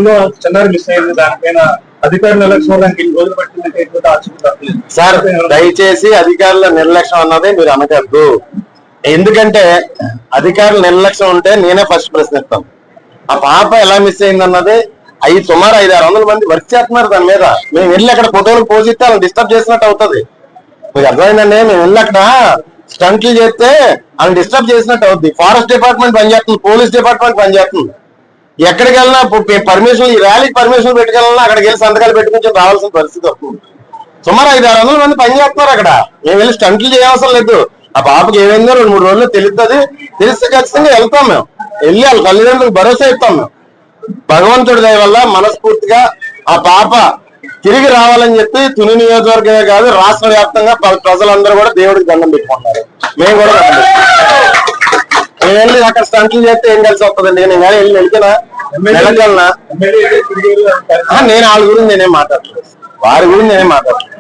గతంలో చిన్నారి మిస్ అయింది, దానిపైన అధికారుల నిర్లక్ష్యం రోజులు పట్టింది సార్. దయచేసి అధికారుల నిర్లక్ష్యం అన్నది మీరు అనకద్దు. ఎందుకంటే అధికారుల నిర్లక్ష్యం ఉంటే నేనే ఫస్ట్ ప్రశ్నిస్తాను. ఆ పాప ఎలా మిస్ అయింది అన్నది సుమారు 500-600 మంది వర్క్ చేస్తున్నారు దాని మీద. మేము వెళ్ళి అక్కడ ఫోటోలు పోజిస్తే వాళ్ళని డిస్టర్బ్ చేసినట్టు అవుతుంది. మీకు అర్థమైందండి? మేము వెళ్ళి అక్కడ స్టంట్లు చేస్తే వాళ్ళని డిస్టర్బ్ చేసినట్టు అవుతుంది. ఫారెస్ట్ డిపార్ట్మెంట్ పనిచేస్తుంది, పోలీస్ డిపార్ట్మెంట్ పనిచేస్తుంది. ఎక్కడికి వెళ్ళినా పర్మిషన్, ఈ ర్యాలీకి పర్మిషన్ పెట్టుకెళ్ళినా అక్కడికి వెళ్ళి సంతకాలు పెట్టుకుని రావాల్సిన పరిస్థితి వస్తుంది. సుమారు 500-600 మంది పనిచేస్తున్నారు అక్కడ. మేము వెళ్ళి స్టంట్లు చేయవసరం లేదు. ఆ పాపకి ఏమైందో 2-3 రోజుల్లో తెలుస్తుంది. తెలిస్తే ఖచ్చితంగా వెళ్తాం. మేము వెళ్ళి వాళ్ళ తల్లిదండ్రులకు భరోసా ఇస్తాం. మేము భగవంతుడి దయ వల్ల మనస్ఫూర్తిగా ఆ పాప తిరిగి రావాలని చెప్పి తుని నియోజకవర్గమే కాదు రాష్ట్ర వ్యాప్తంగా ప్రజలందరూ కూడా దేవుడికి దండం పెట్టుకుంటారు. మేము కూడా నేను వెళ్ళి అక్కడ స్టంట్లు చేస్తే ఏం కలిసి వస్తుందండి? నేను కానీ వెళ్ళి వెళ్తున్నా వెళ్ళగలనా? నేను వాళ్ళ గురించి నేనేం మాట్లాడలేదు, వారి గురించి నేనేం మాట్లాడలేదు.